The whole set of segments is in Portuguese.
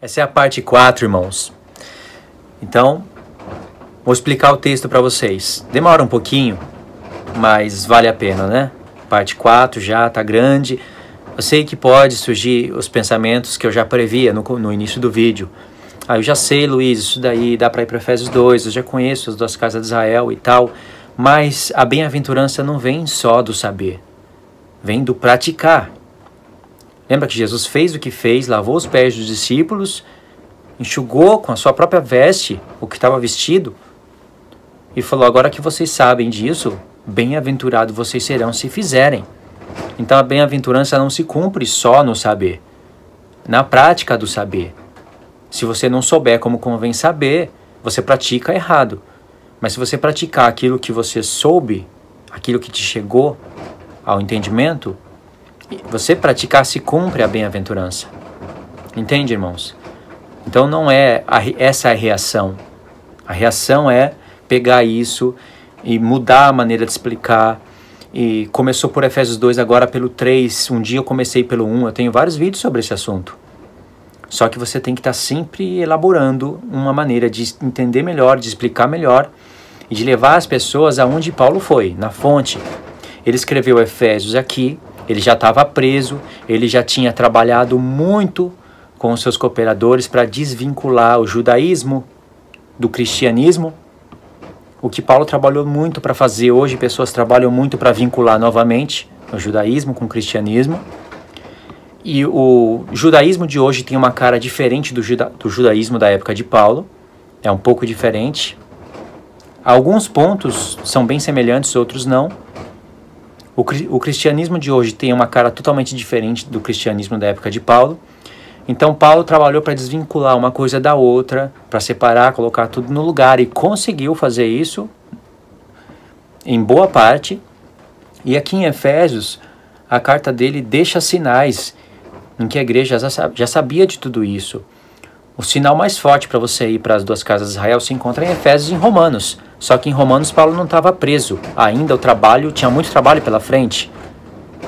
Essa é a parte 4, irmãos. Então, vou explicar o texto para vocês. Demora um pouquinho, mas vale a pena, né? Parte 4 já está grande. Eu sei que pode surgir os pensamentos que eu já previa no início do vídeo. Eu já sei, Luiz, isso daí dá para ir para Efésios 2, eu já conheço as duas casas de Israel e tal. Mas a bem-aventurança não vem só do saber, vem do praticar. Lembra que Jesus fez o que fez, lavou os pés dos discípulos, enxugou com a sua própria veste o que estava vestido e falou: agora que vocês sabem disso, bem-aventurados vocês serão se fizerem. Então a bem-aventurança não se cumpre só no saber, na prática do saber. Se você não souber como convém saber, você pratica errado. Mas se você praticar aquilo que você soube, aquilo que te chegou ao entendimento, você praticar, se cumpre a bem-aventurança. Entende, irmãos? Então não é essa é a reação. A reação é pegar isso e mudar a maneira de explicar. E começou por Efésios 2, agora pelo 3. Um dia eu comecei pelo 1. Eu tenho vários vídeos sobre esse assunto. Só que você tem que estar sempre elaborando uma maneira de entender melhor, de explicar melhor e de levar as pessoas aonde Paulo foi, na fonte. Ele escreveu Efésios aqui, ele já estava preso, ele já tinha trabalhado muito com os seus cooperadores para desvincular o judaísmo do cristianismo. O que Paulo trabalhou muito para fazer hoje, pessoas trabalham muito para vincular novamente o judaísmo com o cristianismo. E o judaísmo de hoje tem uma cara diferente do judaísmo da época de Paulo. É um pouco diferente. Alguns pontos são bem semelhantes, outros não. O cristianismo de hoje tem uma cara totalmente diferente do cristianismo da época de Paulo. Então Paulo trabalhou para desvincular uma coisa da outra, para separar, colocar tudo no lugar, e conseguiu fazer isso em boa parte. E aqui em Efésios, a carta dele deixa sinais em que a igreja já sabia de tudo isso. O sinal mais forte para você ir para as duas casas de Israel se encontra em Efésios e em Romanos. Só que em Romanos Paulo não estava preso. Ainda tinha muito trabalho pela frente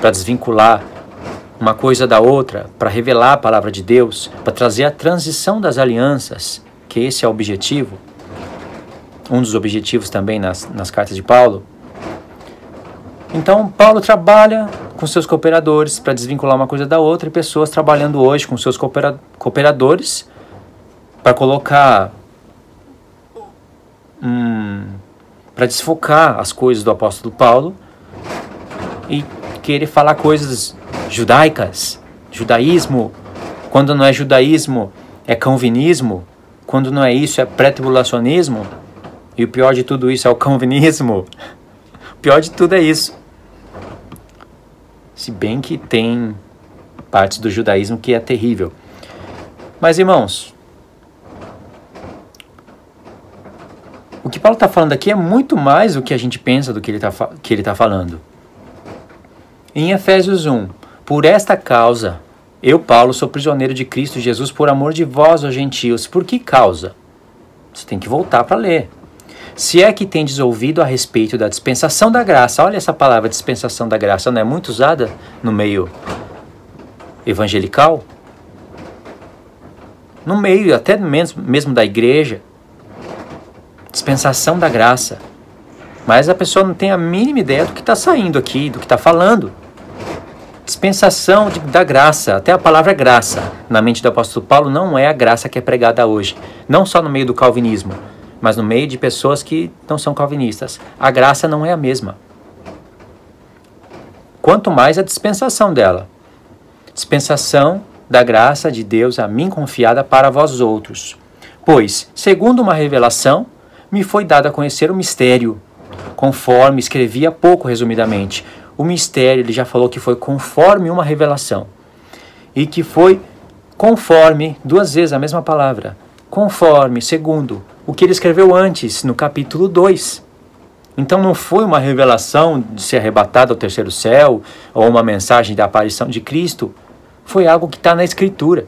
para desvincular uma coisa da outra, para revelar a palavra de Deus, para trazer a transição das alianças, que esse é o objetivo. Um dos objetivos também nas cartas de Paulo. Então Paulo trabalha com seus cooperadores para desvincular uma coisa da outra, e pessoas trabalhando hoje com seus cooperadores para colocar, para desfocar as coisas do apóstolo Paulo e querer falar coisas judaicas, judaísmo. Quando não é judaísmo, é calvinismo. Quando não é isso, é pré-tribulacionismo. E o pior de tudo isso é o calvinismo. O pior de tudo é isso. Se bem que tem partes do judaísmo que é terrível. Mas, irmãos, o que Paulo está falando aqui é muito mais do que a gente pensa do que ele tá falando. Em Efésios 1, por esta causa, eu, Paulo, sou prisioneiro de Cristo Jesus por amor de vós, ó gentios. Por que causa? Você tem que voltar para ler. Se é que tendes ouvido a respeito da dispensação da graça. Olha essa palavra, dispensação da graça, não é muito usada no meio evangelical? No meio até mesmo da igreja. Dispensação da graça. Mas a pessoa não tem a mínima ideia do que está saindo aqui, do que está falando. Dispensação da graça, até a palavra graça, na mente do apóstolo Paulo, não é a graça que é pregada hoje. Não só no meio do calvinismo, mas no meio de pessoas que não são calvinistas. A graça não é a mesma. Quanto mais a dispensação dela. Dispensação da graça de Deus a mim confiada para vós outros. Pois, segundo uma revelação, me foi dado a conhecer o mistério, conforme escrevi há pouco resumidamente. O mistério, ele já falou que foi conforme uma revelação. E que foi conforme, duas vezes a mesma palavra, conforme, segundo, o que ele escreveu antes, no capítulo 2. Então não foi uma revelação de ser arrebatado ao terceiro céu, ou uma mensagem da aparição de Cristo. Foi algo que está na Escritura.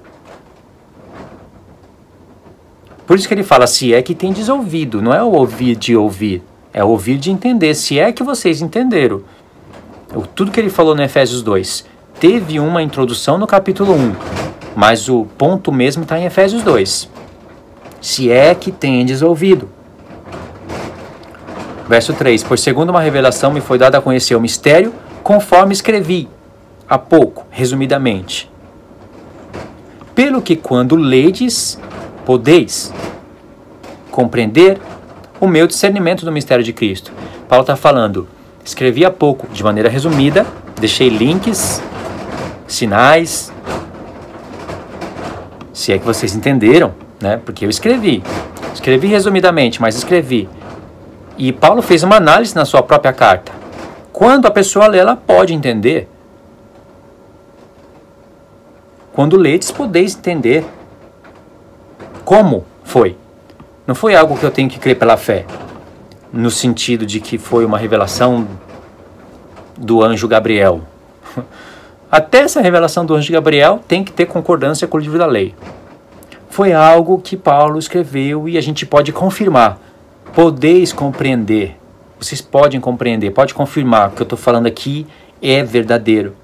Por isso que ele fala, se é que tendes ouvido, não é o ouvir de ouvir, é o ouvir de entender, se é que vocês entenderam. Tudo que ele falou no Efésios 2, teve uma introdução no capítulo 1, Mas o ponto mesmo está em Efésios 2. Se é que tendes ouvido. Verso 3. Por segundo uma revelação me foi dado a conhecer o mistério, conforme escrevi há pouco, resumidamente. Pelo que quando ledes, podeis compreender o meu discernimento do mistério de Cristo. Paulo está falando, escrevi há pouco, de maneira resumida, deixei links, sinais, se é que vocês entenderam, né? Porque eu escrevi resumidamente, mas escrevi. E Paulo fez uma análise na sua própria carta. Quando a pessoa lê, ela pode entender. Quando ledes, podeis entender. Como foi? Não foi algo que eu tenho que crer pela fé, no sentido de que foi uma revelação do anjo Gabriel. Até essa revelação do anjo Gabriel tem que ter concordância com o livro da lei. Foi algo que Paulo escreveu e a gente pode confirmar. Podeis compreender. Vocês podem compreender, pode confirmar que o que eu estou falando aqui é verdadeiro.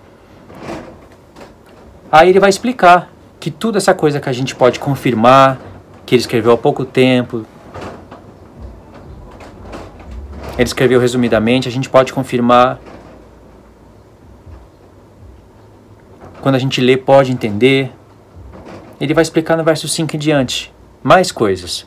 Aí ele vai explicar que tudo essa coisa que a gente pode confirmar, que ele escreveu há pouco tempo, ele escreveu resumidamente, a gente pode confirmar. Quando a gente lê, pode entender. Ele vai explicar no verso 5 em diante mais coisas.